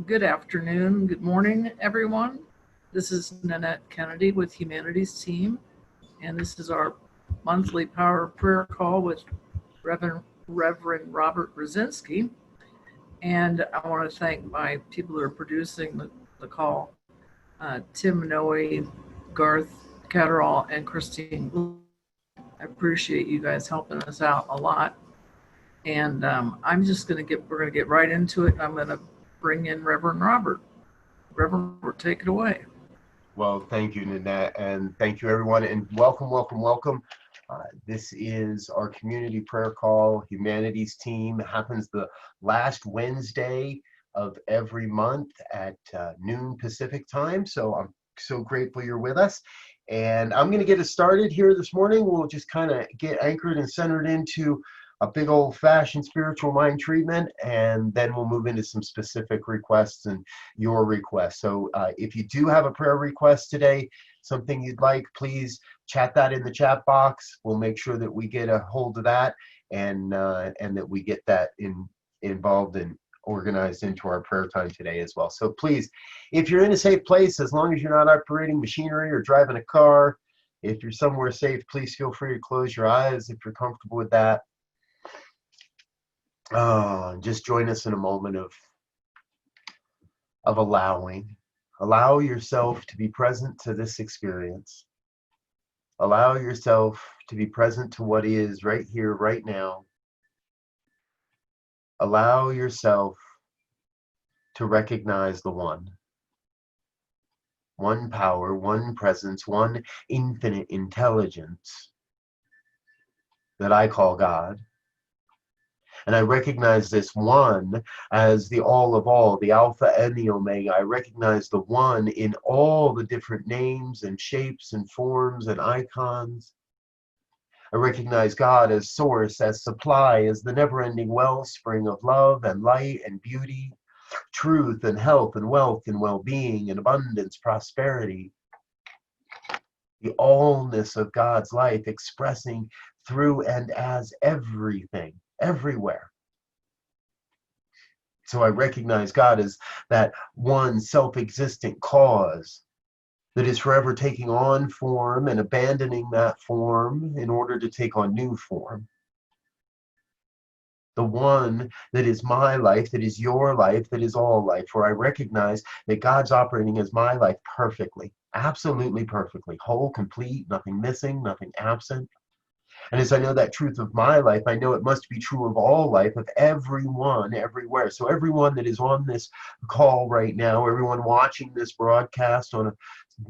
Good afternoon, good morning, everyone. This is Nanette Kennedy with Humanities Team, and this is our monthly power prayer call with Reverend Robert Brzezinski. And I want to thank my people who are producing the call, Tim Noe, Garth Catterall, and Christine Gleason. I appreciate you guys helping us out a lot. And we're going to get right into it. And I'm going to bring in Reverend Robert. Reverend Robert, take it away. Well, thank you, Nanette, and thank you, everyone, and welcome, welcome, welcome. This is our community prayer call. Humanities Team happens the last Wednesday of every month at noon Pacific time. So I'm so grateful you're with us. And I'm going to get us started here this morning. We'll just kind of get anchored and centered into a big old-fashioned spiritual mind treatment, and then we'll move into some specific requests and your requests. So if you do have a prayer request today, something you'd like, please chat that in the chat box. We'll make sure that we get a hold of that and that we get that involved and organized into our prayer time today as well. So please, if you're in a safe place, as long as you're not operating machinery or driving a car, if you're somewhere safe, please feel free to close your eyes if you're comfortable with that. Just join us in a moment of allowing. Allow yourself to be present to this experience. Allow yourself to be present to what is right here, right now. Allow yourself to recognize the one power, one presence, one infinite intelligence that I call God. And I recognize this one as the all of all, the Alpha and the Omega. I recognize the one in all the different names and shapes and forms and icons. I recognize God as source, as supply, as the never-ending wellspring of love and light and beauty, truth and health and wealth and well-being and abundance, prosperity. The allness of God's life expressing through and as everything, everywhere. So I recognize God as that one self-existent cause that is forever taking on form and abandoning that form in order to take on new form. The one that is my life, that is your life, that is all life, where I recognize that God's operating as my life perfectly, absolutely perfectly, whole, complete, nothing missing, nothing absent. And as I know that truth of my life, I know it must be true of all life, of everyone, everywhere. So everyone that is on this call right now, everyone watching this broadcast on a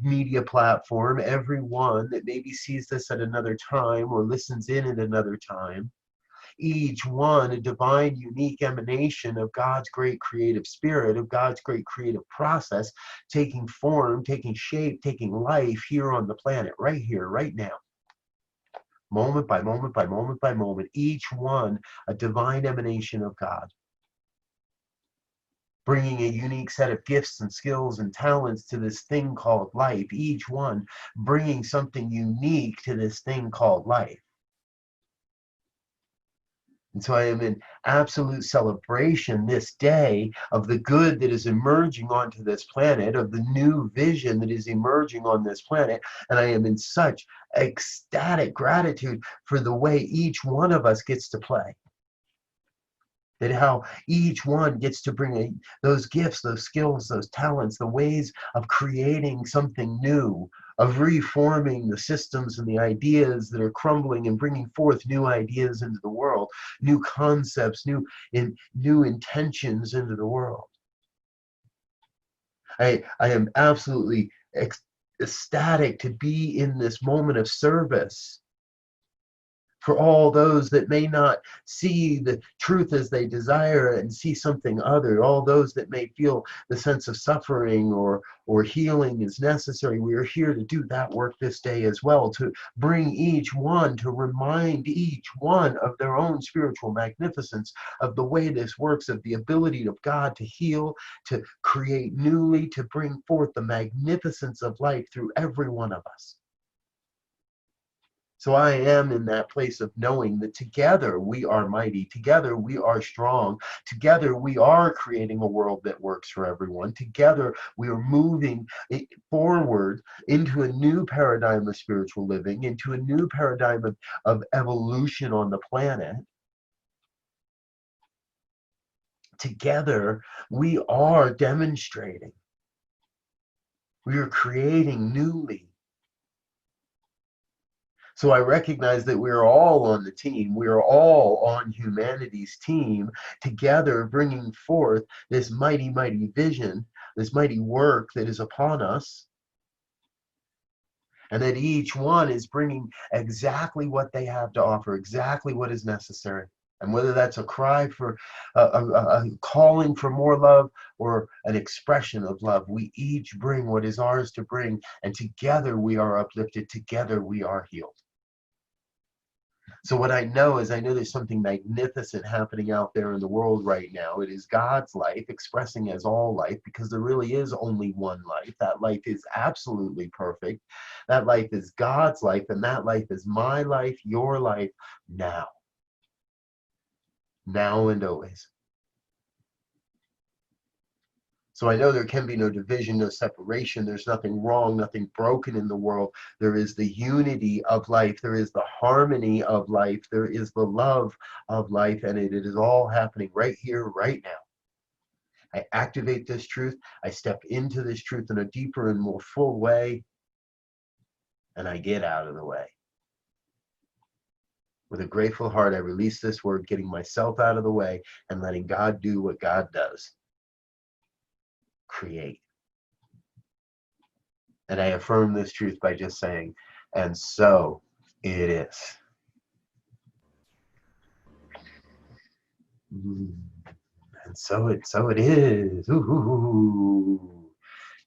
media platform, everyone that maybe sees this at another time or listens in at another time, each one a divine, unique emanation of God's great creative spirit, of God's great creative process, taking form, taking shape, taking life here on the planet, right here, right now. Moment by moment by moment by moment, each one a divine emanation of God, bringing a unique set of gifts and skills and talents to this thing called life, each one bringing something unique to this thing called life. And so I am in absolute celebration this day of the good that is emerging onto this planet, of the new vision that is emerging on this planet. And I am in such ecstatic gratitude for the way each one of us gets to play. That how each one gets to bring those gifts, those skills, those talents, the ways of creating something new, of reforming the systems and the ideas that are crumbling and bringing forth new ideas into the world, new concepts, new intentions into the world. I am absolutely ecstatic to be in this moment of service for all those that may not see the truth as they desire and see something other, all those that may feel the sense of suffering or healing is necessary. We are here to do that work this day as well, to bring each one, to remind each one of their own spiritual magnificence, of the way this works, of the ability of God to heal, to create newly, to bring forth the magnificence of life through every one of us. So I am in that place of knowing that together we are mighty, together we are strong, together we are creating a world that works for everyone, together we are moving forward into a new paradigm of spiritual living, into a new paradigm of evolution on the planet. Together we are demonstrating, we are creating newly. So I recognize that we're all on the team. We're all on humanity's team, together bringing forth this mighty, mighty vision, this mighty work that is upon us. And that each one is bringing exactly what they have to offer, exactly what is necessary. And whether that's a cry for a calling for more love or an expression of love, we each bring what is ours to bring. And together we are uplifted, together we are healed. So what I know is, I know there's something magnificent happening out there in the world right now. It is God's life expressing as all life, because there really is only one life. That life is absolutely perfect. That life is God's life, and that life is my life, your life, now. Now and always. So I know there can be no division, no separation. There's nothing wrong, nothing broken in the world. There is the unity of life. There is the harmony of life. There is the love of life. And it is all happening right here, right now. I activate this truth. I step into this truth in a deeper and more full way. And I get out of the way. With a grateful heart, I release this word, getting myself out of the way and letting God do what God does. Create. And I affirm this truth by just saying, and so it is. And so it is. Ooh.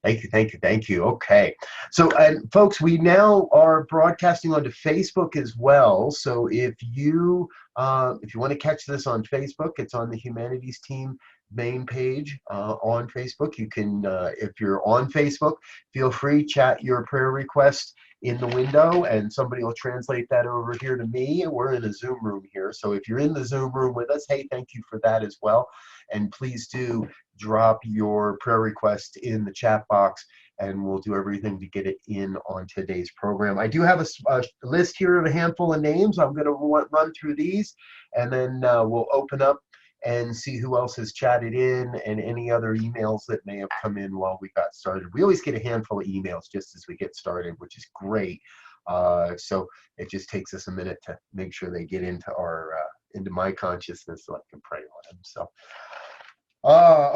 Thank you, thank you, thank you. Okay. So, and folks, we now are broadcasting onto Facebook as well. So if you want to catch this on Facebook, it's on the Humanities Team main page on Facebook. You can, if you're on Facebook, feel free, chat your prayer request in the window and somebody will translate that over here to me. We're in a Zoom room here. So if you're in the Zoom room with us, hey, thank you for that as well. And please do drop your prayer request in the chat box and we'll do everything to get it in on today's program. I do have a list here of a handful of names. I'm going to run through these and then we'll open up and see who else has chatted in and any other emails that may have come in while we got started. We always get a handful of emails just as we get started, which is great. So it just takes us a minute to make sure they get into our into my consciousness so I can pray on them. So,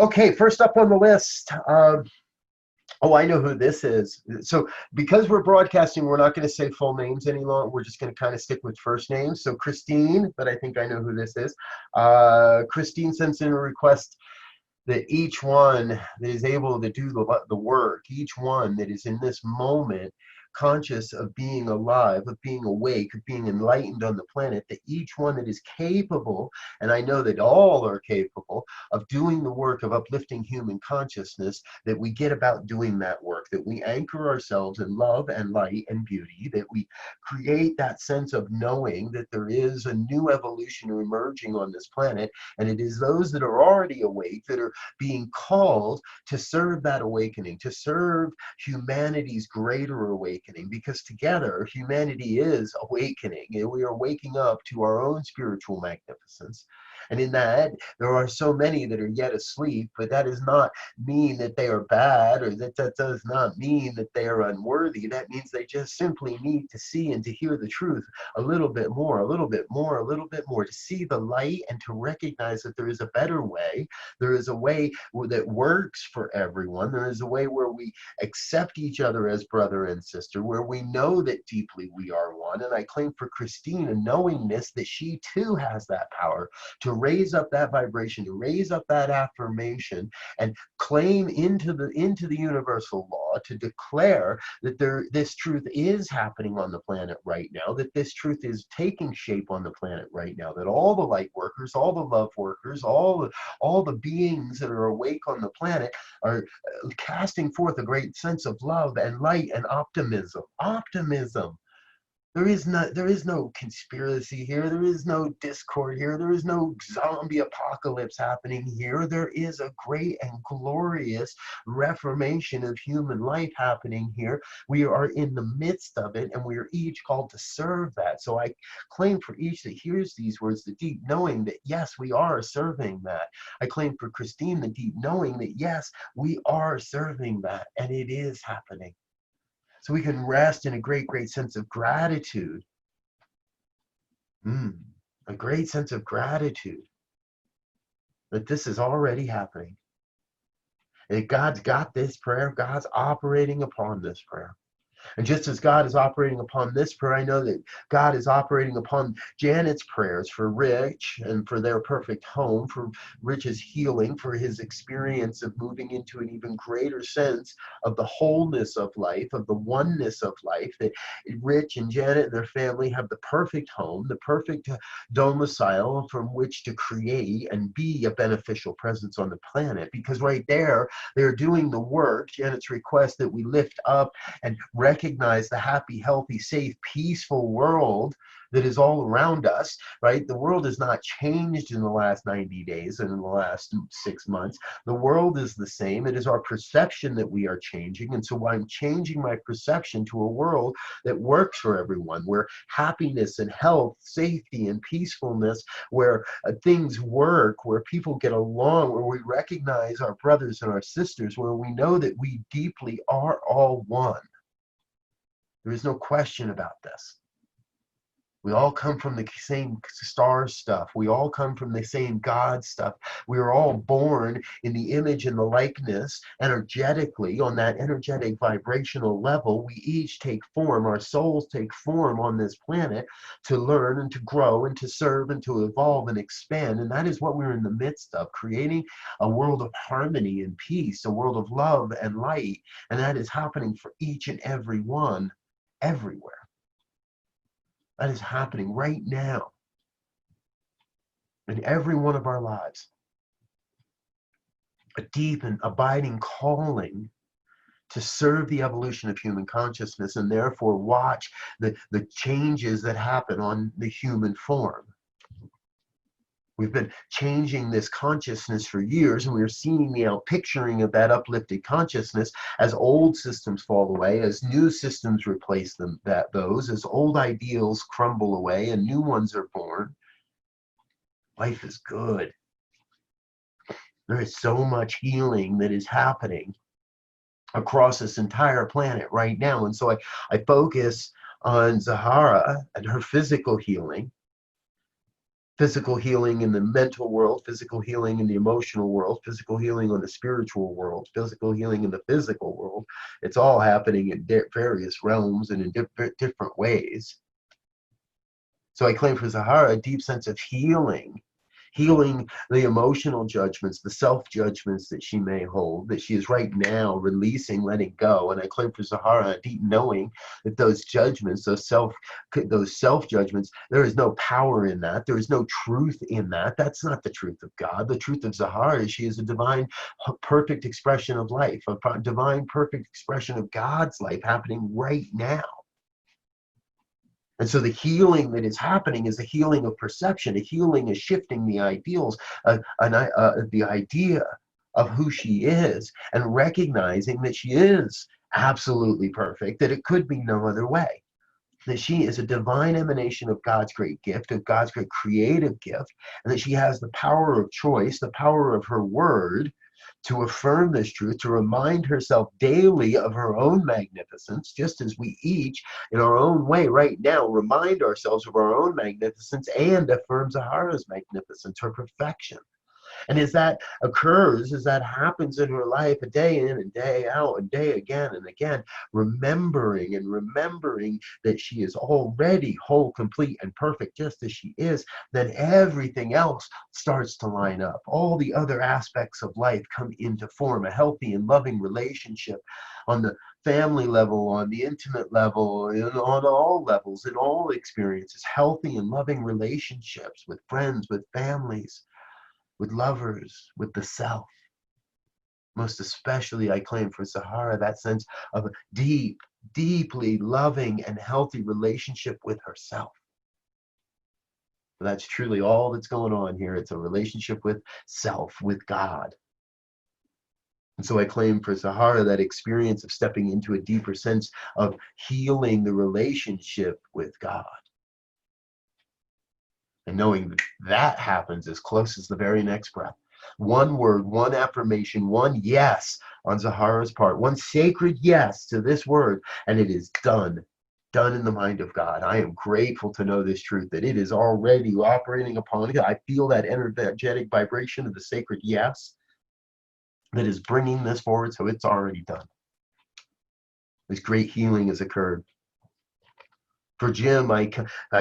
okay, first up on the list. Oh, I know who this is. So because we're broadcasting, we're not going to say full names any longer. We're just going to kind of stick with first names. So Christine, but I think I know who this is. Christine sends in a request that each one that is able to do the work, each one that is in this moment conscious of being alive, of being awake, of being enlightened on the planet, that each one that is capable, and I know that all are capable, of doing the work of uplifting human consciousness, that we get about doing that work, that we anchor ourselves in love and light and beauty, that we create that sense of knowing that there is a new evolution emerging on this planet, and it is those that are already awake that are being called to serve that awakening, to serve humanity's greater awakening, because together humanity is awakening and we are waking up to our own spiritual magnificence. And in that, there are so many that are yet asleep, but that does not mean that they are bad, or that does not mean that they are unworthy. That means they just simply need to see and to hear the truth a little bit more, a little bit more, a little bit more, to see the light and to recognize that there is a better way. There is a way that works for everyone. There is a way where we accept each other as brother and sister, where we know that deeply we are one. And I claim for Christine a knowingness that she too has that power to raise up that vibration, to raise up that affirmation, and claim into the universal law, to declare that this truth is happening on the planet right now, that this truth is taking shape on the planet right now, that all the light workers, all the love workers, all the beings that are awake on the planet are casting forth a great sense of love and light and optimism. Optimism. There is no conspiracy here. There is no discord here. There is no zombie apocalypse happening here. There is a great and glorious reformation of human life happening here. We are in the midst of it, and we are each called to serve that. So I claim for each that hears these words the deep knowing that, yes, we are serving that. I claim for Christine the deep knowing that, yes, we are serving that, and it is happening. So we can rest in a great, great sense of gratitude. A great sense of gratitude that this is already happening. That God's got this prayer. God's operating upon this prayer. And just as God is operating upon this prayer, I know that God is operating upon Janet's prayers for Rich and for their perfect home, for Rich's healing, for his experience of moving into an even greater sense of the wholeness of life, of the oneness of life, that Rich and Janet and their family have the perfect home, the perfect domicile from which to create and be a beneficial presence on the planet. Because right there, they're doing the work. Janet's request that we lift up and recognize the happy, healthy, safe, peaceful world that is all around us, right? The world has not changed in the last 90 days and in the last 6 months. The world is the same. It is our perception that we are changing. And so I'm changing my perception to a world that works for everyone, where happiness and health, safety and peacefulness, where things work, where people get along, where we recognize our brothers and our sisters, where we know that we deeply are all one. There is no question about this. We all come from the same star stuff. We all come from the same God stuff. We are all born in the image and the likeness, energetically, on that energetic vibrational level. We each take form. Our souls take form on this planet to learn and to grow and to serve and to evolve and expand. And that is what we're in the midst of, creating a world of harmony and peace, a world of love and light. And that is happening for each and every one, everywhere. That is happening right now in every one of our lives. A deep and abiding calling to serve the evolution of human consciousness and therefore watch the changes that happen on the human form. We've been changing this consciousness for years, and we're seeing the outpicturing of that uplifted consciousness as old systems fall away, as new systems replace them, as old ideals crumble away and new ones are born. Life is good. There is so much healing that is happening across this entire planet right now. And so I focus on Zahara and her physical healing in the mental world, physical healing in the emotional world, physical healing on the spiritual world, physical healing in the physical world. It's all happening in various realms and in different ways. So I claim for Zahara a deep sense of healing the emotional judgments, the self-judgments that she may hold, that she is right now releasing, letting go. And I claim for Zahara a deep knowing that those judgments, those self-judgments, there is no power in that. There is no truth in that. That's not the truth of God. The truth of Zahara is she is a divine, perfect expression of life, a divine, perfect expression of God's life happening right now. And so the healing that is happening is a healing of perception. A healing is shifting the ideals, the idea of who she is, and recognizing that she is absolutely perfect, that it could be no other way. That she is a divine emanation of God's great gift, of God's great creative gift, and that she has the power of choice, the power of her word, to affirm this truth, to remind herself daily of her own magnificence, just as we each, in our own way right now, remind ourselves of our own magnificence and affirm Zahara's magnificence, her perfection. And as that occurs, as that happens in her life, a day in and day out, a day again and again, remembering that she is already whole, complete, and perfect just as she is, then everything else starts to line up. All the other aspects of life come into form, a healthy and loving relationship on the family level, on the intimate level, on all levels, in all experiences, healthy and loving relationships with friends, with families, with lovers, with the self. Most especially, I claim for Zahara that sense of deep, deeply loving and healthy relationship with herself. That's truly all that's going on here. It's a relationship with self, with God. And so I claim for Zahara that experience of stepping into a deeper sense of healing the relationship with God. And knowing that that happens as close as the very next breath. One word, one affirmation, one yes on Zahara's part, one sacred yes to this word, and it is done. Done in the mind of God. I am grateful to know this truth, that it is already operating upon it. I feel that energetic vibration of the sacred yes that is bringing this forward, so it's already done. This great healing has occurred. For Jim, I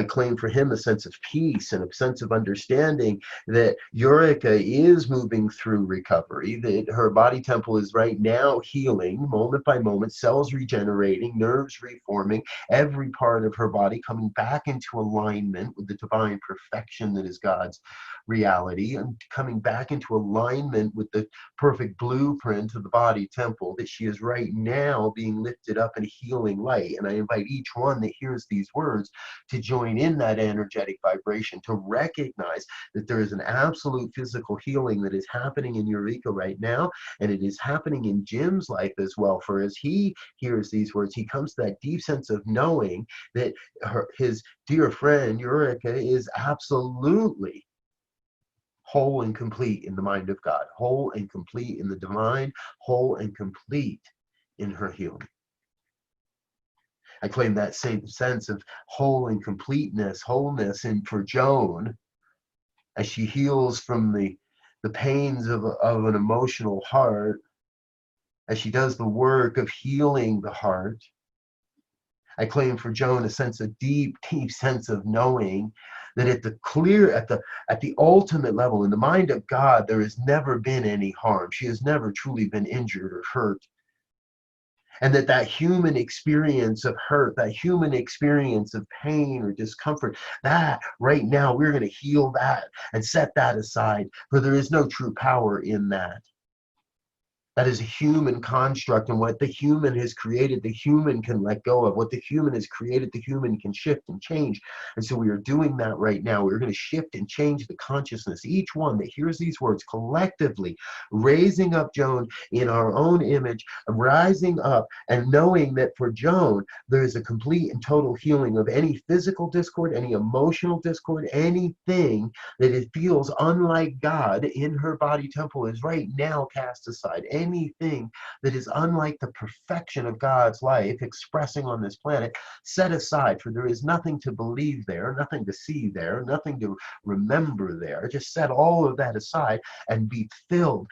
claim for him a sense of peace and a sense of understanding that Eureka is moving through recovery, that her body temple is right now healing moment by moment, cells regenerating, nerves reforming, every part of her body coming back into alignment with the divine perfection that is God's reality, and coming back into alignment with the perfect blueprint of the body temple, that she is right now being lifted up in healing light. And I invite each one that hears these words to join in that energetic vibration, to recognize that there is an absolute physical healing that is happening in Eureka right now, and it is happening in Jim's life as well. For as he hears these words, he comes to that deep sense of knowing that his dear friend Eureka is absolutely whole and complete in the mind of God, whole and complete in the divine, whole and complete in her healing. I claim that same sense of whole and completeness, wholeness, and for Joan, as she heals from the pains of an emotional heart, as she does the work of healing the heart. I claim for Joan a sense of deep sense of knowing that at the ultimate level, in the mind of God, there has never been any harm. She has never truly been injured or hurt. And that human experience of hurt, that human experience of pain or discomfort, that right now we're going to heal that and set that aside, for there is no true power in that. That is a human construct, and what the human has created, the human can let go of. What the human has created, the human can shift and change. And so we are doing that right now. We're going to shift and change the consciousness. Each one that hears these words collectively, raising up Joan in our own image, rising up and knowing that for Joan, there is a complete and total healing of any physical discord, any emotional discord, anything that it feels unlike God in her body temple is right now cast aside. Anything that is unlike the perfection of God's life expressing on this planet, set aside, for there is nothing to believe there, nothing to see there, nothing to remember there. Just set all of that aside and be filled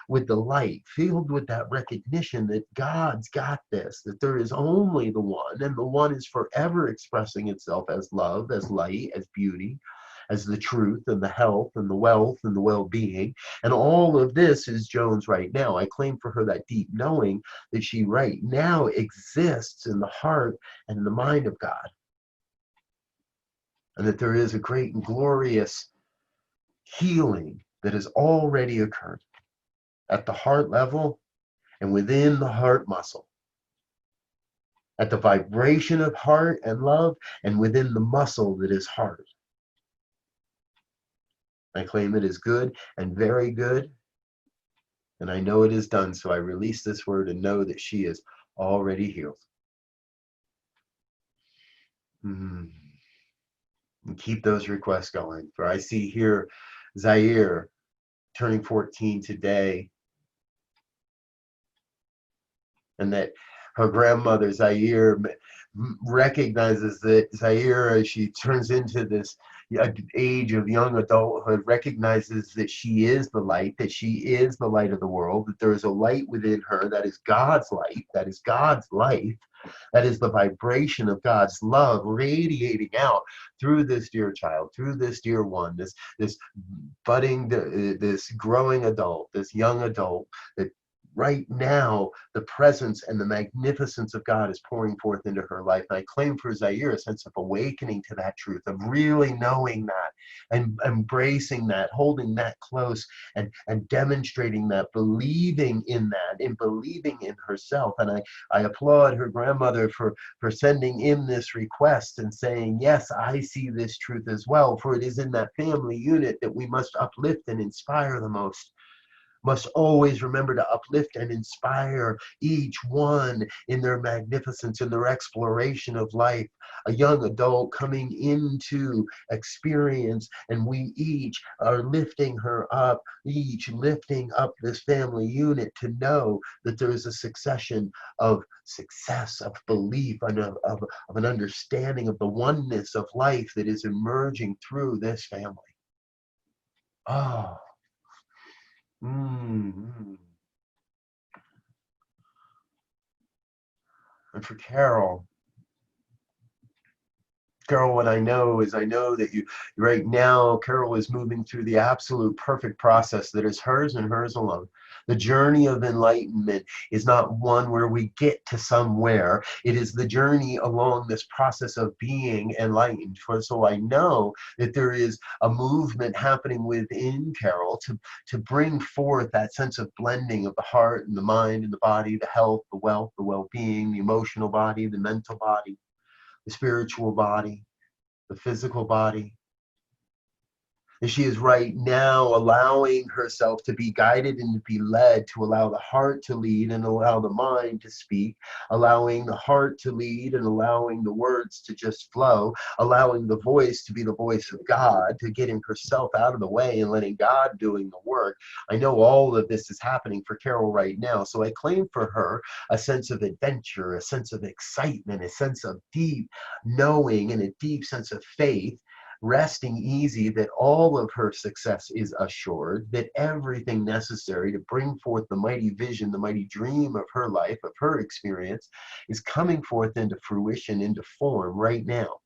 with the light, filled with that recognition that God's got this, that there is only the one, and the one is forever expressing itself as love, as light, as beauty, as the truth and the health and the wealth and the well-being. And all of this is Joan's right now. I claim for her that deep knowing that she right now exists in the heart and in the mind of God. And that there is a great and glorious healing that has already occurred at the heart level and within the heart muscle. At the vibration of heart and love and within the muscle that is heart. I claim it is good and very good, and I know it is done, so I release this word and know that she is already healed. And keep those requests going, for I see here Zaire turning 14 today, and that her grandmother Zaire recognizes that Zaire, as she turns into this age of young adulthood, recognizes that she is the light, that she is the light of the world, that there is a light within her that is God's light, that is God's life, that is the vibration of God's love radiating out through this dear child, through this dear one, this budding, this growing adult, this young adult that Right now, the presence and the magnificence of God is pouring forth into her life. And I claim for Zaire a sense of awakening to that truth, of really knowing that and embracing that, holding that close, and demonstrating that, believing in that, and believing in herself. And I applaud her grandmother for sending in this request and saying, yes, I see this truth as well, for it is in that family unit that we must uplift and inspire the most. Must always remember to uplift and inspire each one in their magnificence, in their exploration of life. A young adult coming into experience, and we each are lifting her up, each lifting up this family unit to know that there is a succession of success, of belief, and of an understanding of the oneness of life that is emerging through this family. Oh. Mm-hmm. And for Carol, what I know is, I know that you right now, Carol is moving through the absolute perfect process that is hers and hers alone. The journey of enlightenment is not one where we get to somewhere. It is the journey along this process of being enlightened. So I know that there is a movement happening within Carol to bring forth that sense of blending of the heart and the mind and the body, the health, the wealth, the well-being, the emotional body, the mental body, the spiritual body, the physical body. And she is right now allowing herself to be guided and to be led, to allow the heart to lead and allow the mind to speak, allowing the heart to lead and allowing the words to just flow, allowing the voice to be the voice of God, to getting herself out of the way and letting God doing the work. I know all of this is happening for Carol right now, so I claim for her a sense of adventure, a sense of excitement, a sense of deep knowing, and a deep sense of faith, resting easy that all of her success is assured, that everything necessary to bring forth the mighty vision, the mighty dream of her life, of her experience, is coming forth into fruition, into form right now.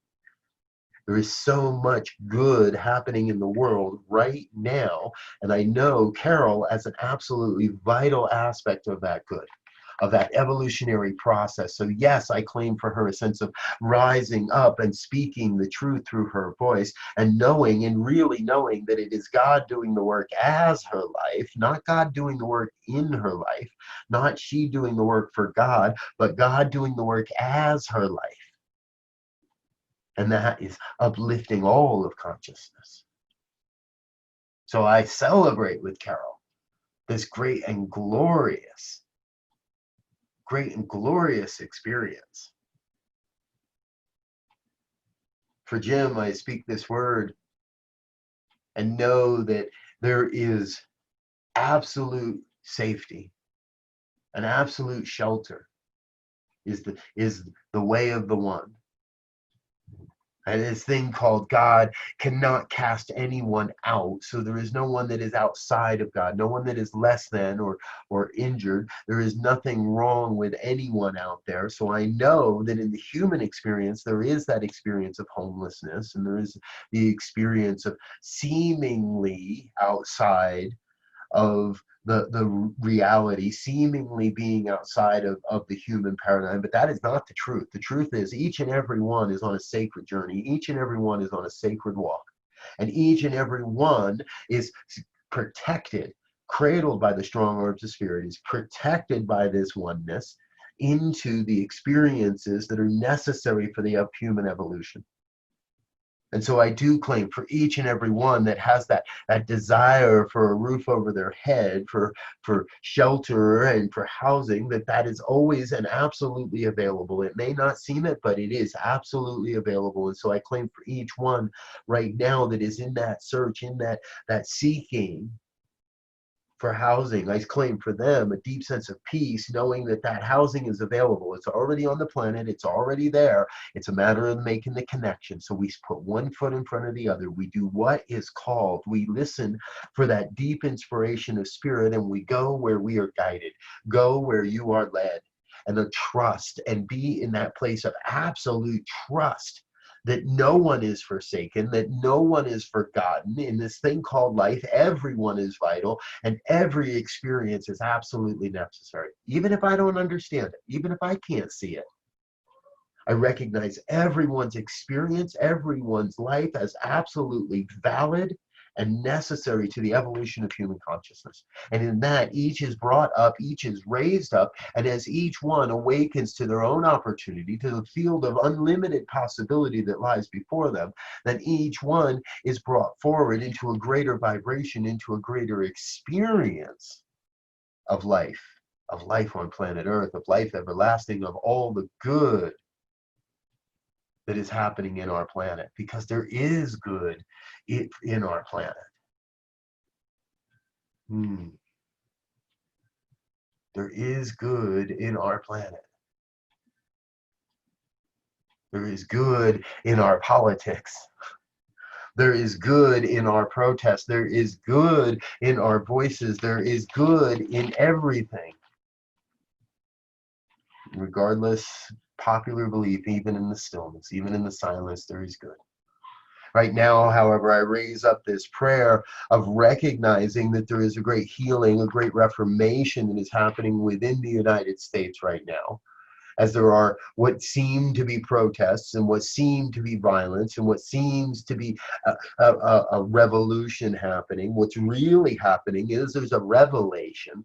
There is so much good happening in the world right now, and I know Carol as an absolutely vital aspect of that good, of that evolutionary process. So yes, I claim for her a sense of rising up and speaking the truth through her voice, and knowing, and really knowing, that it is God doing the work as her life, not God doing the work in her life, not she doing the work for God, but God doing the work as her life. And that is uplifting all of consciousness. So I celebrate with Carol this great and glorious experience. For Jim, I speak this word and know that there is absolute safety, an absolute shelter is the way of the one. And this thing called God cannot cast anyone out. So there is no one that is outside of God, no one that is less than or injured. There is nothing wrong with anyone out there. So I know that in the human experience, there is that experience of homelessness, and there is the experience of seemingly outside of the reality, seemingly being outside of the human paradigm, but that is not the truth. The truth is each and every one is on a sacred journey. Each and every one is on a sacred walk. And each and every one is protected, cradled by the strong arms of spirit, is protected by this oneness into the experiences that are necessary for the human evolution. And so I do claim for each and every one that has that desire for a roof over their head, for shelter and for housing, that is always and absolutely available. It may not seem it, but it is absolutely available. And so I claim for each one right now that is in that search, in that seeking for housing, I claim for them a deep sense of peace, knowing that that housing is available. It's already on the planet. It's already there. It's a matter of making the connection. So we put one foot in front of the other. We do what is called. We listen for that deep inspiration of spirit, and we go where we are guided. Go where you are led, and the trust, and be in that place of absolute trust that no one is forsaken, that no one is forgotten. In this thing called life, everyone is vital, and every experience is absolutely necessary. Even if I don't understand it, even if I can't see it, I recognize everyone's experience, everyone's life as absolutely valid and necessary to the evolution of human consciousness. And in that, each is brought up, each is raised up, and as each one awakens to their own opportunity, to the field of unlimited possibility that lies before them, then each one is brought forward into a greater vibration, into a greater experience of life on planet Earth, of life everlasting, of all the good that is happening in our planet, because there is good in our planet. There is good in our planet. There is good in our politics. There is good in our protests. There is good in our voices. There is good in everything. Regardless popular belief, even in the stillness, even in the silence, there is good. Right now, however, I raise up this prayer of recognizing that there is a great healing, a great reformation that is happening within the United States right now, as there are what seem to be protests and what seem to be violence and what seems to be a revolution happening. What's really happening is there's a revelation.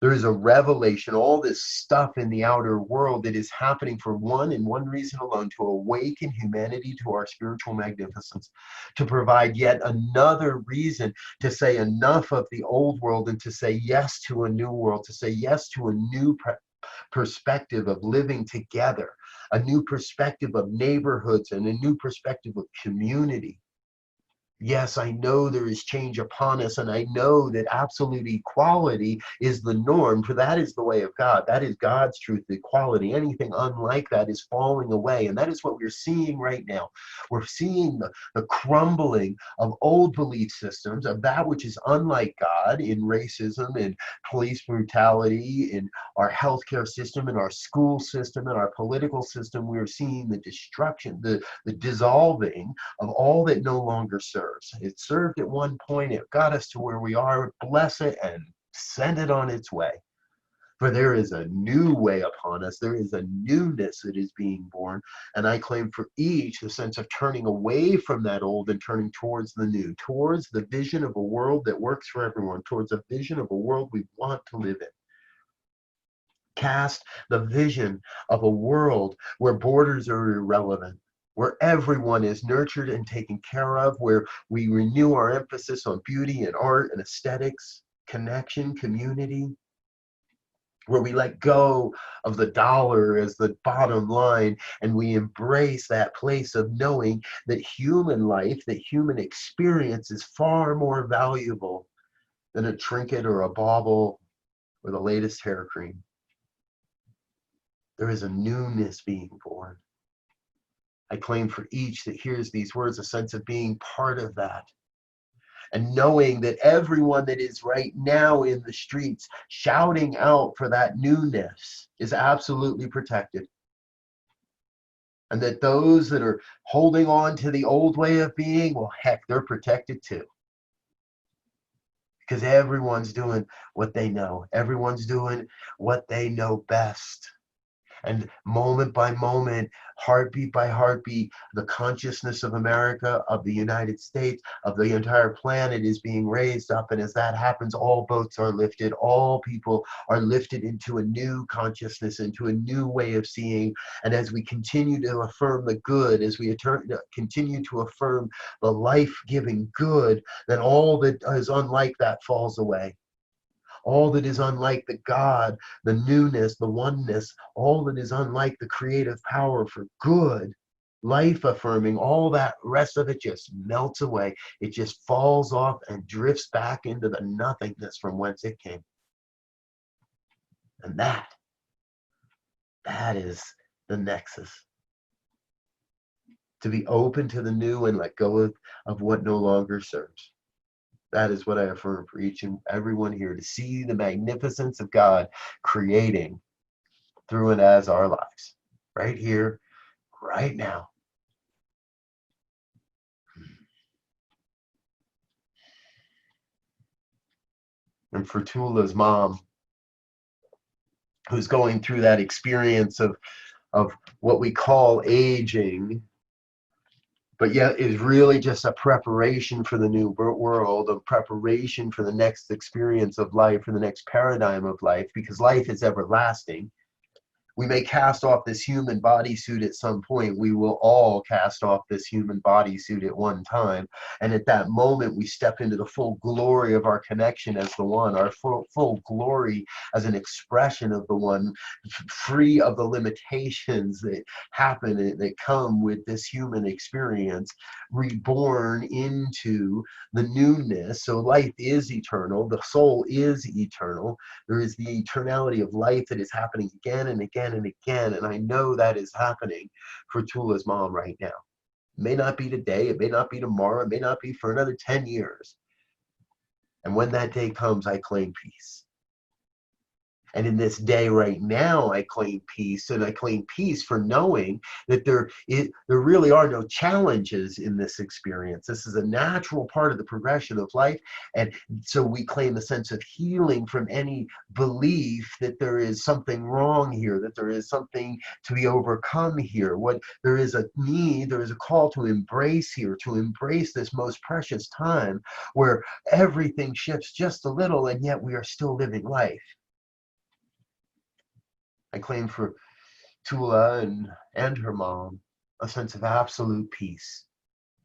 There is a revelation, all this stuff in the outer world that is happening for one and one reason alone: to awaken humanity to our spiritual magnificence, to provide yet another reason to say enough of the old world and to say yes to a new world, to say yes to a new perspective of living together, a new perspective of neighborhoods, and a new perspective of community. Yes, I know there is change upon us, and I know that absolute equality is the norm, for that is the way of God. That is God's truth, equality. Anything unlike that is falling away, and that is what we're seeing right now. We're seeing the crumbling of old belief systems, of that which is unlike God, in racism, in police brutality, in our healthcare system, in our school system, in our political system. We're seeing the destruction, the dissolving of all that no longer serves. It served at one point, it got us to where we are. Bless it and send it on its way. For there is a new way upon us. There is a newness that is being born. And I claim for each a sense of turning away from that old and turning towards the new, towards the vision of a world that works for everyone, towards a vision of a world we want to live in. Cast the vision of a world where borders are irrelevant, where everyone is nurtured and taken care of, where we renew our emphasis on beauty and art and aesthetics, connection, community, where we let go of the dollar as the bottom line and we embrace that place of knowing that human life, that human experience is far more valuable than a trinket or a bauble or the latest hair cream. There is a newness being born. I claim for each that hears these words a sense of being part of that, and knowing that everyone that is right now in the streets shouting out for that newness is absolutely protected, and that those that are holding on to the old way of being, well, heck, they're protected too, because everyone's doing what they know. Everyone's doing what they know best. And moment by moment, heartbeat by heartbeat, the consciousness of America, of the United States, of the entire planet is being raised up. And as that happens, all boats are lifted. All people are lifted into a new consciousness, into a new way of seeing. And as we continue to affirm the good, as we continue to affirm the life-giving good, then all that is unlike that falls away. All that is unlike the God, the newness, the oneness, all that is unlike the creative power for good, life affirming, all that rest of it just melts away. It just falls off and drifts back into the nothingness from whence it came. And that is the nexus. To be open to the new and let go of what no longer serves. That is what I affirm for each and everyone here, to see the magnificence of God creating through and as our lives, right here, right now. And for Tula's mom, who's going through that experience of what we call aging, but yet is really just a preparation for the new world, a preparation for the next experience of life, for the next paradigm of life, because life is everlasting. We may cast off this human bodysuit at some point. We will all cast off this human bodysuit at one time. And at that moment, we step into the full glory of our connection as the one, our full glory as an expression of the one, free of the limitations that happen, that come with this human experience, reborn into the newness. So life is eternal. The soul is eternal. There is the eternality of life that is happening again and again and again. And I know that is happening for Tula's mom right now. It may not be today, it may not be tomorrow, it may not be for another 10 years. And when that day comes, I claim peace. And in this day right now, I claim peace, and I claim peace for knowing that there really are no challenges in this experience. This is a natural part of the progression of life. And so we claim a sense of healing from any belief that there is something wrong here, that there is something to be overcome here. What there is a need, there is a call to embrace here, to embrace this most precious time where everything shifts just a little, and yet we are still living life. I claim for Tula and her mom a sense of absolute peace,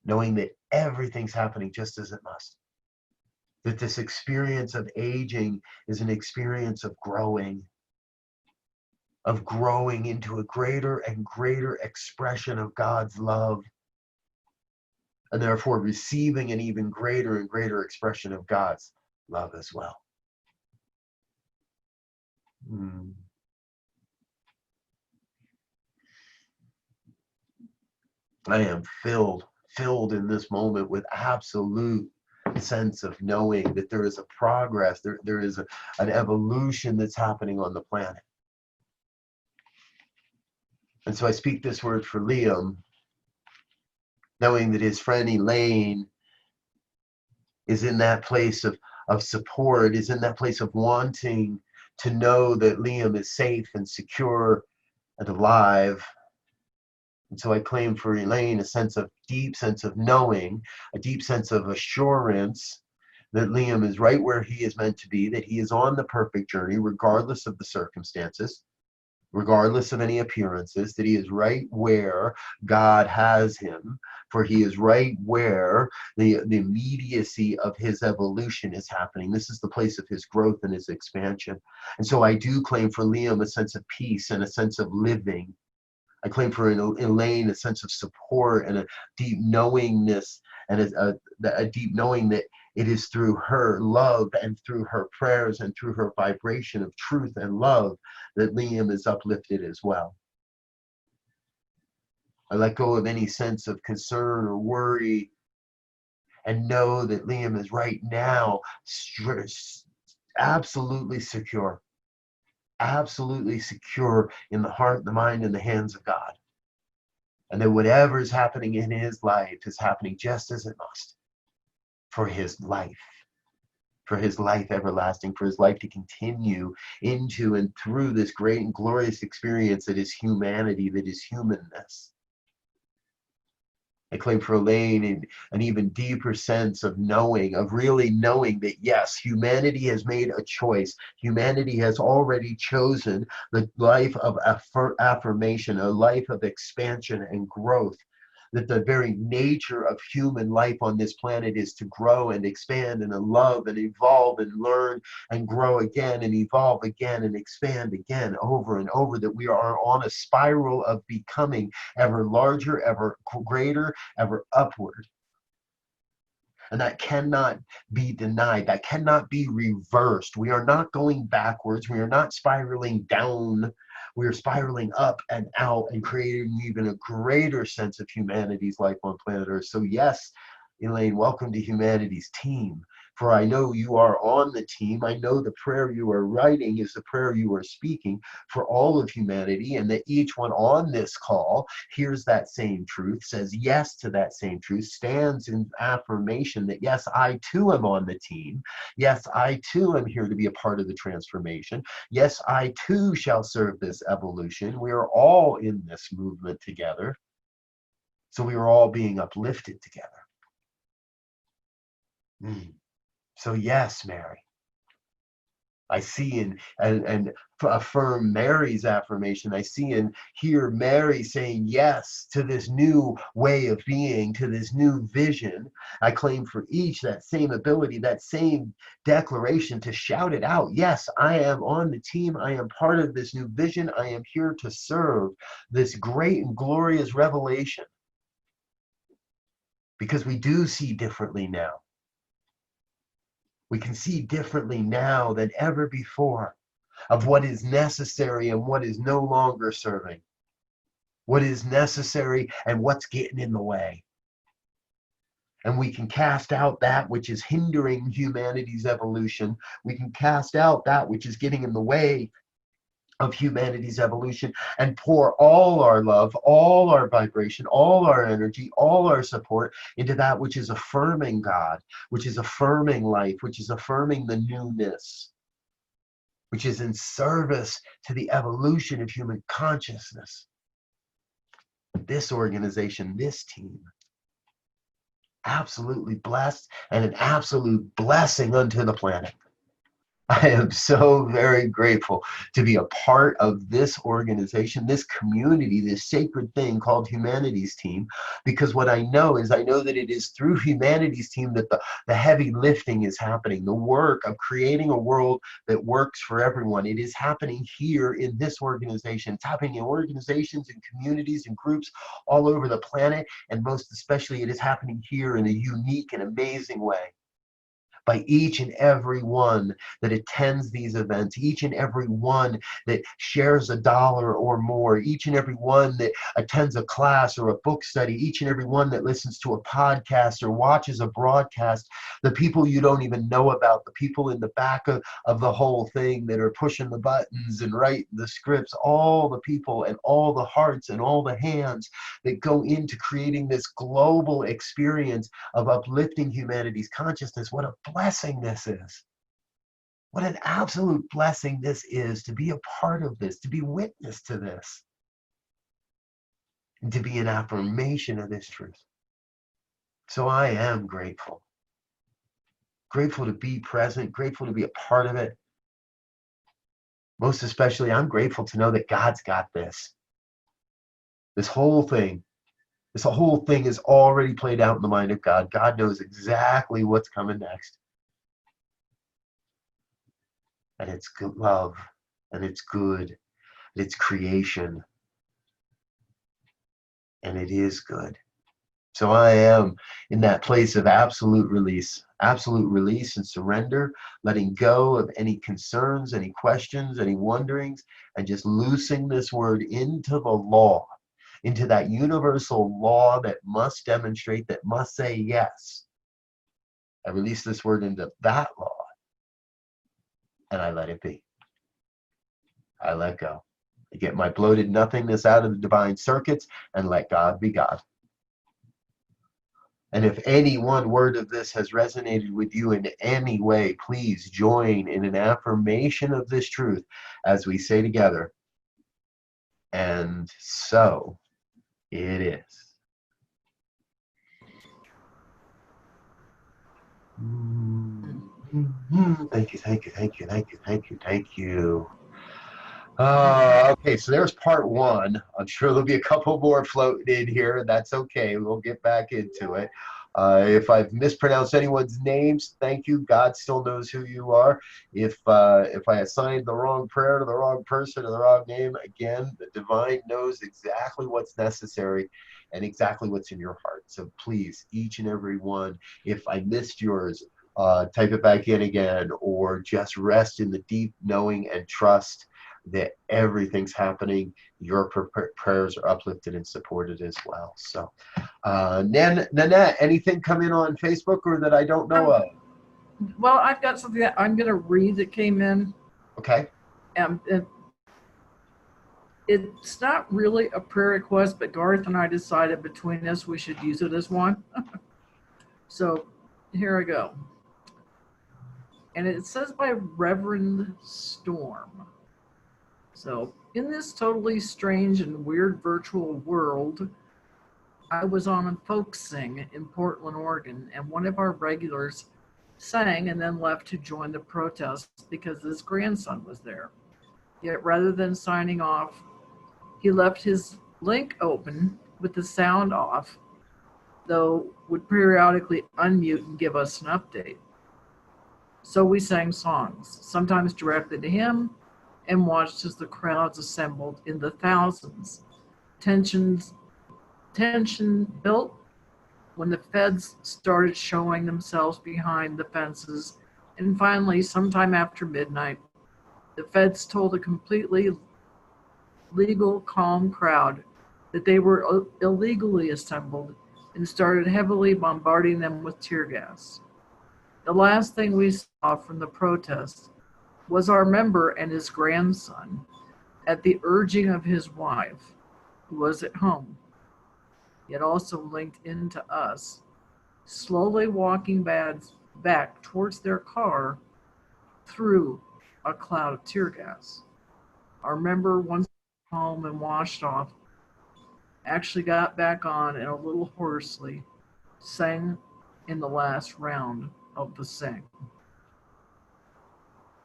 knowing that everything's happening just as it must. That this experience of aging is an experience of growing into a greater and greater expression of God's love, and therefore receiving an even greater and greater expression of God's love as well. I am filled in this moment with absolute sense of knowing that there is a progress, there is an evolution that's happening on the planet. And so I speak this word for Liam, knowing that his friend Elaine is in that place of support, is in that place of wanting to know that Liam is safe and secure and alive. And so I claim for Elaine a deep sense of knowing, a deep sense of assurance that Liam is right where he is meant to be, that he is on the perfect journey, regardless of the circumstances, regardless of any appearances, that he is right where God has him, for he is right where the immediacy of his evolution is happening. This is the place of his growth and his expansion. And so I do claim for Liam a sense of peace and a sense of living. I claim for Elaine a sense of support and a deep knowingness, and a deep knowing that it is through her love and through her prayers and through her vibration of truth and love that Liam is uplifted as well. I let go of any sense of concern or worry and know that Liam is right now absolutely secure. Absolutely secure in the heart, the mind, and the hands of God. And that whatever is happening in his life is happening just as it must for his life everlasting, for his life to continue into and through this great and glorious experience that is humanity, that is humanness. I claim for Elaine an even deeper sense of knowing, of really knowing that yes, humanity has made a choice. Humanity has already chosen the life of affirmation, a life of expansion and growth. That the very nature of human life on this planet is to grow and expand and love and evolve and learn and grow again and evolve again and expand again over and over, that we are on a spiral of becoming ever larger, ever greater, ever upward. And that cannot be denied. That cannot be reversed. We are not going backwards. We are not spiraling down. We are spiraling up and out and creating even a greater sense of humanity's life on planet Earth. So yes, Elaine, welcome to humanity's team. For I know you are on the team. I know the prayer you are writing is the prayer you are speaking for all of humanity, and that each one on this call hears that same truth, says yes to that same truth, stands in affirmation that yes, I too am on the team. Yes, I too am here to be a part of the transformation. Yes, I too shall serve this evolution. We are all in this movement together. So we are all being uplifted together. So yes, Mary, I see and affirm Mary's affirmation. I see and hear Mary saying yes to this new way of being, to this new vision. I claim for each that same ability, that same declaration to shout it out. Yes, I am on the team. I am part of this new vision. I am here to serve this great and glorious revelation. Because we do see differently now. We can see differently now than ever before of what is necessary and what is no longer serving. What is necessary and what's getting in the way. And we can cast out that which is hindering humanity's evolution. We can cast out that which is getting in the way of humanity's evolution and pour all our love, all our vibration, all our energy, all our support into that which is affirming God, which is affirming life, which is affirming the newness, which is in service to the evolution of human consciousness. This organization, this team, absolutely blessed and an absolute blessing unto the planet. I am so very grateful to be a part of this organization, this community, this sacred thing called Humanities Team, because what I know is I know that it is through Humanities Team that the heavy lifting is happening, the work of creating a world that works for everyone. It is happening here in this organization. It's happening in organizations and communities and groups all over the planet, and most especially it is happening here in a unique and amazing way. By each and every one that attends these events, each and every one that shares $1 or more, each and every one that attends a class or a book study, each and every one that listens to a podcast or watches a broadcast, the people you don't even know about, the people in the back of the whole thing that are pushing the buttons and writing the scripts, all the people and all the hearts and all the hands that go into creating this global experience of uplifting humanity's consciousness. What a blessing this is. What an absolute blessing this is to be a part of this, to be witness to this, and to be an affirmation of this truth. So I am grateful. Grateful to be present, grateful to be a part of it. Most especially, I'm grateful to know that God's got this. This whole thing is already played out in the mind of God. God knows exactly what's coming next. And it's good love, and it's good, and it's creation, and it is good. So I am in that place of absolute release and surrender, letting go of any concerns, any questions, any wonderings, and just loosing this word into the law, into that universal law that must demonstrate, that must say yes. I release this word into that law. And I let it be. I let go. I get my bloated nothingness out of the divine circuits and let God be God. And if any one word of this has resonated with you in any way, please join in an affirmation of this truth as we say together, and so it is. Thank you, thank you, thank you, thank you, thank you, thank you. Okay, so there's part one. I'm sure there'll be a couple more floating in here. That's okay. We'll get back into it. If I've mispronounced anyone's names, thank you. God still knows who you are. If I assigned the wrong prayer to the wrong person or the wrong name, again, the divine knows exactly what's necessary and exactly what's in your heart. So please, each and every one, if I missed yours, type it back in again, or just rest in the deep knowing and trust that everything's happening. Your prayers are uplifted and supported as well. So, Nanette, anything come in on Facebook or that I don't know of? Well, I've got something that I'm going to read that came in. Okay. And it's not really a prayer request, but Garth and I decided between us we should use it as one. So here I go. And it says by Reverend Storm. So, in this totally strange and weird virtual world, I was on a folk sing in Portland, Oregon, and one of our regulars sang and then left to join the protest because his grandson was there. Yet rather than signing off, he left his link open with the sound off, though would periodically unmute and give us an update. So we sang songs, sometimes directly to him, and watched as the crowds assembled in the thousands. Tension built when the feds started showing themselves behind the fences, and finally, sometime after midnight, the feds told a completely legal, calm crowd that they were illegally assembled and started heavily bombarding them with tear gas. The last thing we saw from the protest was our member and his grandson, at the urging of his wife, who was at home, yet also linked into us, slowly walking back towards their car through a cloud of tear gas. Our member, once home and washed off, actually got back on and a little hoarsely sang in the last round of the sing.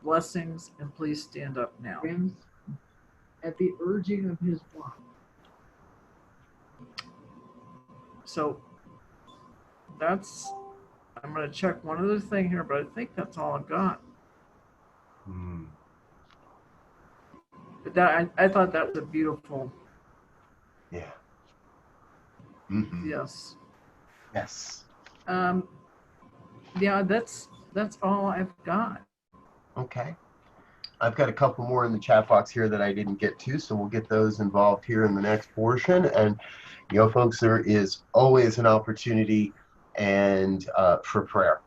Blessings, and please stand up now. At the urging of his wife. So that's, I'm going to check one other thing here, but I think that's all I've got. But that I thought that was a beautiful. Yeah. Yes. Yes. Yeah, that's all I've got. Okay. I've got a couple more in the chat box here that I didn't get to, so we'll get those involved here in the next portion. And, you know, folks, there is always an opportunity and for prayer.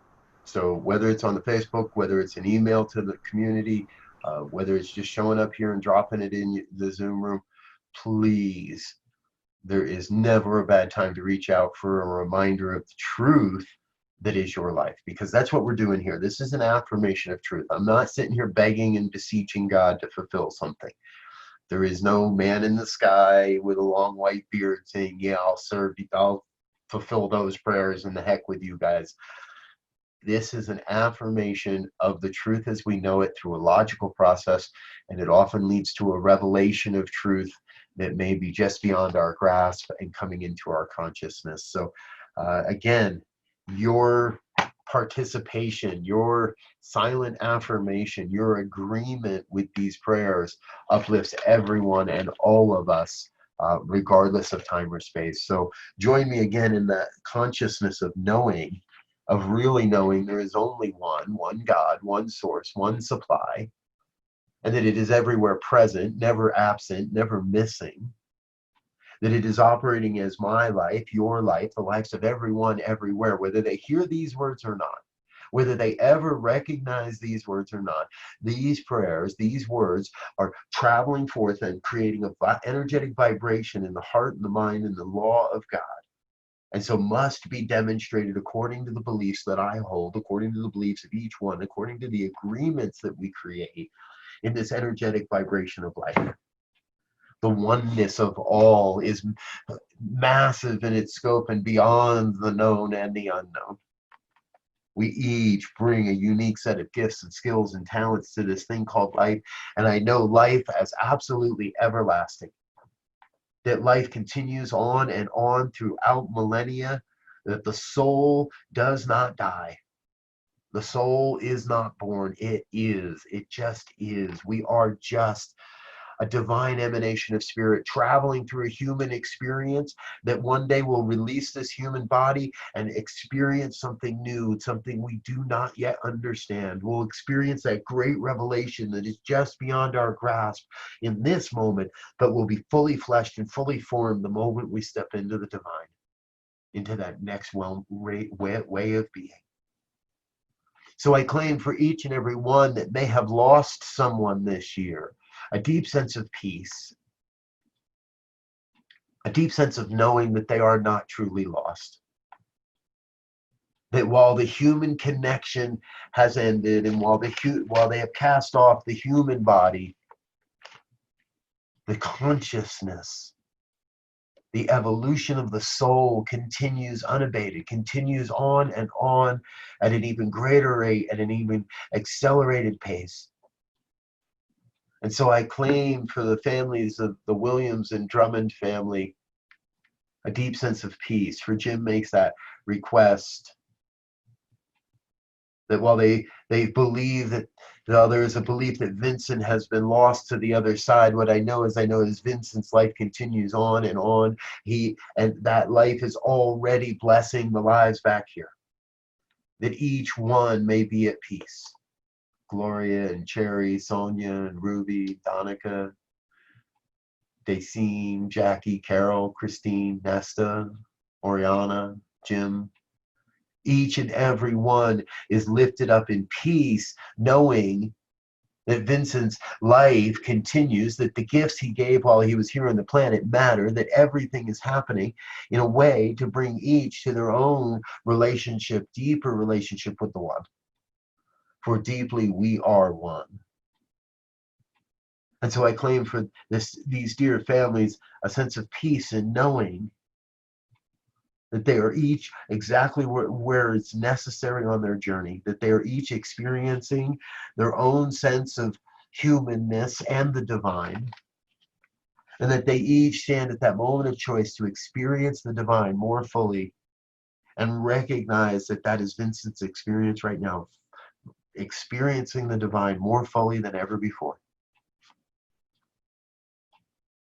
So whether it's on the Facebook, whether it's an email to the community, whether it's just showing up here and dropping it in the Zoom room, please, there is never a bad time to reach out for a reminder of the truth that is your life, because that's what we're doing here. This is an affirmation of truth. I'm not sitting here begging and beseeching God to fulfill something. There is no man in the sky with a long white beard saying, yeah, I'll fulfill those prayers and the heck with you guys. This is an affirmation of the truth as we know it through a logical process, and it often leads to a revelation of truth that may be just beyond our grasp and coming into our consciousness. So again, your participation, your silent affirmation, your agreement with these prayers uplifts everyone and all of us, regardless of time or space. So join me again in the consciousness of knowing, of really knowing there is only one God, one source, one supply, and that it is everywhere present, never absent, never missing, that it is operating as my life, your life, the lives of everyone everywhere, whether they hear these words or not, whether they ever recognize these words or not. These prayers, these words are traveling forth and creating an energetic vibration in the heart and the mind and the law of God. And so must be demonstrated according to the beliefs that I hold, according to the beliefs of each one, according to the agreements that we create in this energetic vibration of life. The oneness of all is massive in its scope and beyond the known and the unknown. We each bring a unique set of gifts and skills and talents to this thing called life. And I know life as absolutely everlasting. That life continues on and on throughout millennia, that the soul does not die. The soul is not born. It is. It just is. We are just a divine emanation of spirit traveling through a human experience that one day will release this human body and experience something new, something we do not yet understand. We'll experience that great revelation that is just beyond our grasp in this moment, but will be fully fleshed and fully formed the moment we step into the divine, into that next way of being. So I claim for each and every one that may have lost someone this year, a deep sense of peace, a deep sense of knowing that they are not truly lost. That while the human connection has ended, and while they have cast off the human body, the consciousness, the evolution of the soul continues unabated, continues on and on at an even greater rate, at an even accelerated pace. And so I claim for the families of the Williams and Drummond family a deep sense of peace. For Jim makes that request, that while they believe that there is a belief that Vincent has been lost to the other side, what I know is Vincent's life continues on and on. And that life is already blessing the lives back here. That each one may be at peace. Gloria and Cherry, Sonia and Ruby, Donica, Dacine, Jackie, Carol, Christine, Nesta, Oriana, Jim. Each and every one is lifted up in peace, knowing that Vincent's life continues, that the gifts he gave while he was here on the planet matter, that everything is happening in a way to bring each to their own relationship, deeper relationship with the one. For deeply we are one. And so I claim for these dear families a sense of peace in knowing that they are each exactly where it's necessary on their journey, that they are each experiencing their own sense of humanness and the divine, and that they each stand at that moment of choice to experience the divine more fully and recognize that that is Vincent's experience right now, experiencing the divine more fully than ever before.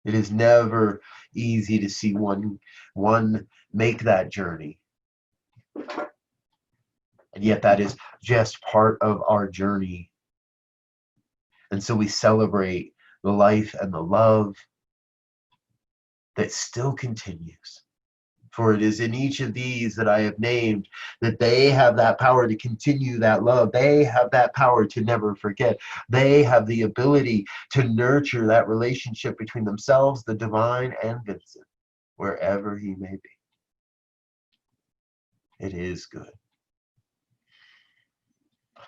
It is never easy to see one make that journey. And yet that is just part of our journey. And so we celebrate the life and the love that still continues. For it is in each of these that I have named that they have that power to continue that love. They have that power to never forget. They have the ability to nurture that relationship between themselves, the divine, and Vincent, wherever he may be. It is good.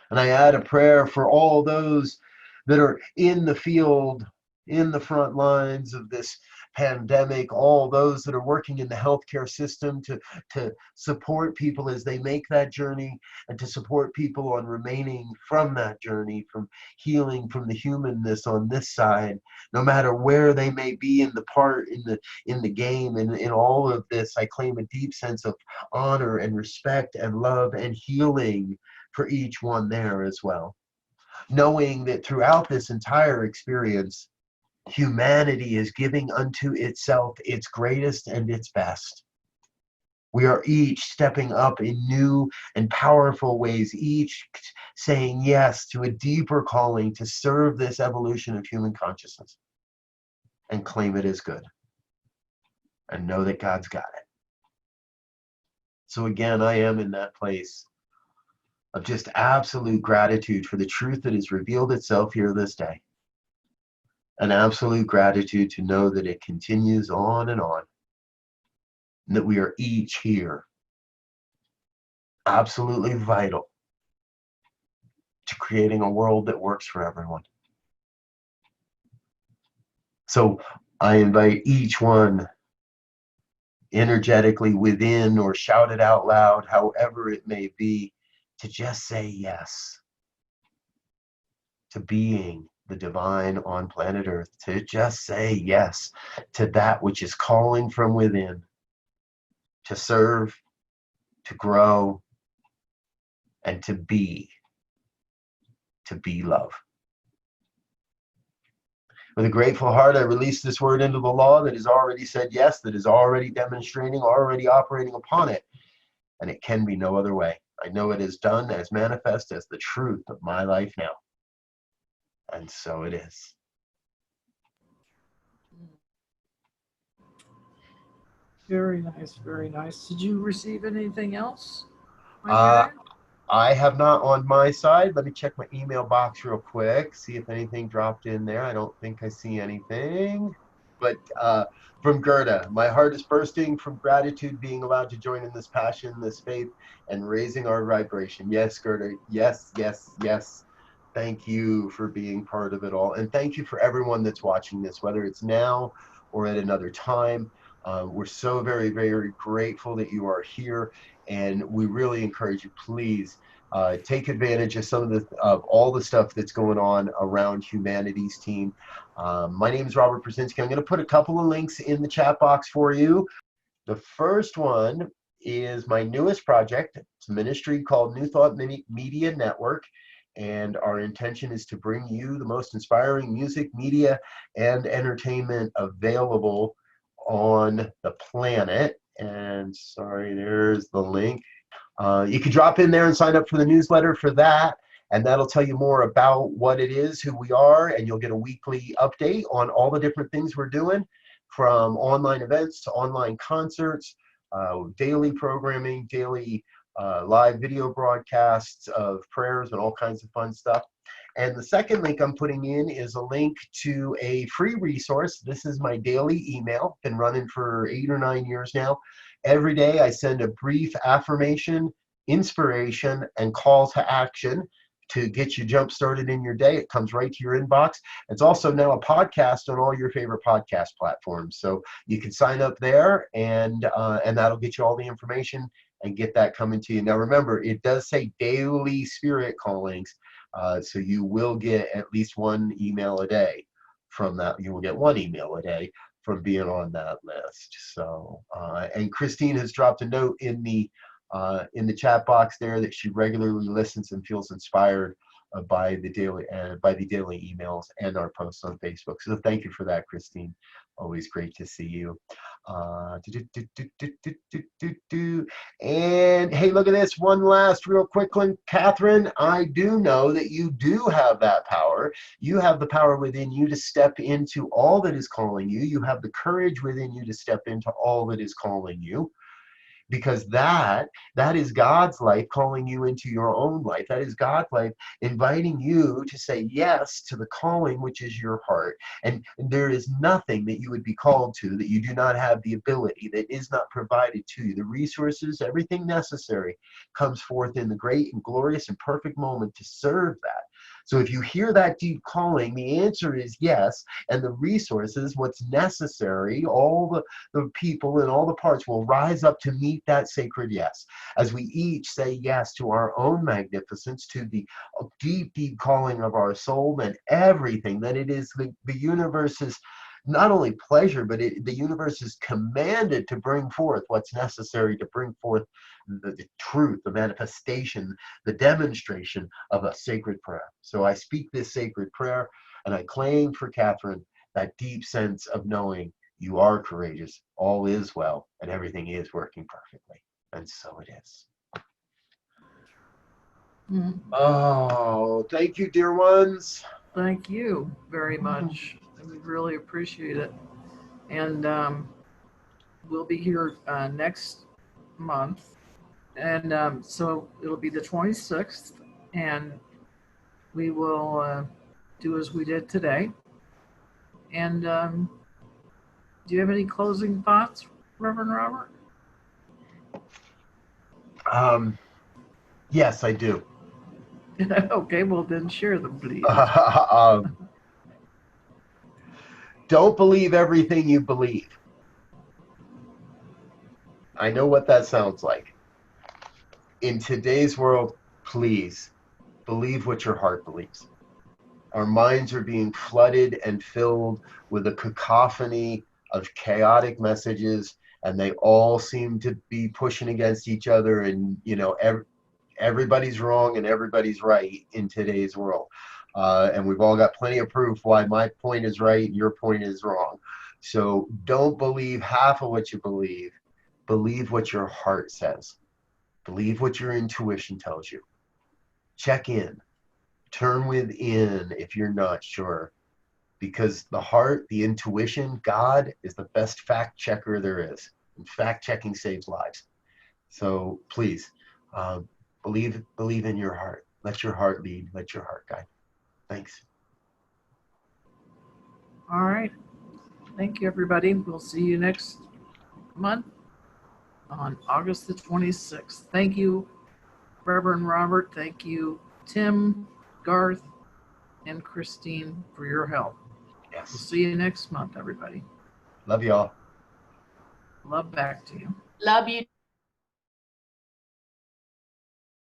And I add a prayer for all those that are in the field, in the front lines of this pandemic, all those that are working in the healthcare system to support people as they make that journey, and to support people on remaining from that journey, from healing from the humanness on this side, no matter where they may be in the game. And in all of this, I claim a deep sense of honor and respect and love and healing for each one there as well, knowing that throughout this entire experience, humanity is giving unto itself its greatest and its best. We are each stepping up in new and powerful ways, each saying yes to a deeper calling to serve this evolution of human consciousness, and claim it as good, and know that God's got it. So again, I am in that place of just absolute gratitude for the truth that has revealed itself here this day. An absolute gratitude to know that it continues on, and that we are each here, absolutely vital to creating a world that works for everyone. So I invite each one energetically within, or shout it out loud, however it may be, to just say yes to being the divine on planet Earth, to just say yes to that which is calling from within, to serve, to grow, and to be love. With a grateful heart, I release this word into the law that has already said yes, that is already demonstrating, already operating upon it, and it can be no other way. I know it is done as manifest as the truth of my life now. And so it is. Very nice, very nice. Did you receive anything else? Uh, I have not on my side. Let me check my email box real quick, see if anything dropped in there. I don't think I see anything. But from Gerda, my heart is bursting from gratitude being allowed to join in this passion, this faith, and raising our vibration. Yes, Gerda. Yes, yes, yes. Thank you for being part of it all. And thank you for everyone that's watching this, whether it's now or at another time. We're so very, very grateful that you are here. And we really encourage you, please take advantage of of all the stuff that's going on around Humanities Team. My name is Robert Brzezinski. I'm going to put a couple of links in the chat box for you. The first one is my newest project. It's a ministry called New Thought Media Network. And our intention is to bring you the most inspiring music, media, and entertainment available on the planet. And sorry, there's the link. You can drop in there and sign up for the newsletter for that. And that'll tell you more about what it is, who we are, and you'll get a weekly update on all the different things we're doing, from online events to online concerts, daily programming, daily live video broadcasts of prayers and all kinds of fun stuff. And the second link I'm putting in is a link to a free resource. This is my daily email, been running for 8 or 9 years now. Every day I send a brief affirmation, inspiration, and call to action to get you jump started in your day. It comes right to your inbox. It's also now a podcast on all your favorite podcast platforms. So you can sign up there, and that'll get you all the information and get that coming to you. Now remember, it does say daily spirit callings, so you will get at least one email a day from that. You will get one email a day from being on that list. So, and Christine has dropped a note in the chat box there that she regularly listens and feels inspired by the daily emails and our posts on Facebook. So thank you for that, Christine. Always great to see you. And hey, look at this. One last real quick one. Catherine, I do know that you do have that power. You have the power within you to step into all that is calling you. You have the courage within you to step into all that is calling you. Because that is God's life calling you into your own life. That is God's life inviting you to say yes to the calling, which is your heart. And there is nothing that you would be called to that you do not have the ability, that is not provided to you. The resources, everything necessary comes forth in the great and glorious and perfect moment to serve that. So if you hear that deep calling, the answer is yes, and the resources, what's necessary, all the people and all the parts will rise up to meet that sacred yes. As we each say yes to our own magnificence, to the deep, deep calling of our soul, and everything that it is the universe's not only pleasure, but the universe is commanded to bring forth what's necessary to bring forth the truth, the manifestation, the demonstration of a sacred prayer. So I speak this sacred prayer, and I claim for Catherine that deep sense of knowing you are courageous, all is well, and everything is working perfectly. And so it is. Mm. Oh, thank you, dear ones. Thank you very much. We really appreciate it. And we'll be here next month. And so it'll be the 26th. And we will do as we did today. And do you have any closing thoughts, Reverend Robert? Yes, I do. Okay, well then share them, please. Don't believe everything you believe. I know what that sounds like. In today's world, please believe what your heart believes. Our minds are being flooded and filled with a cacophony of chaotic messages, and they all seem to be pushing against each other, and everybody's wrong and everybody's right in today's world. And we've all got plenty of proof why my point is right and your point is wrong. So don't believe half of what you believe. Believe what your heart says. Believe what your intuition tells you. Check in. Turn within if you're not sure. Because the heart, the intuition, God is the best fact checker there is. And fact checking saves lives. So please, Believe in your heart. Let your heart lead. Let your heart guide. Thanks. All right. Thank you, everybody. We'll see you next month on August the 26th. Thank you, Reverend Robert. Thank you, Tim, Garth, and Christine for your help. We'll Yes. see you next month, everybody. Love y'all. Love back to you. Love you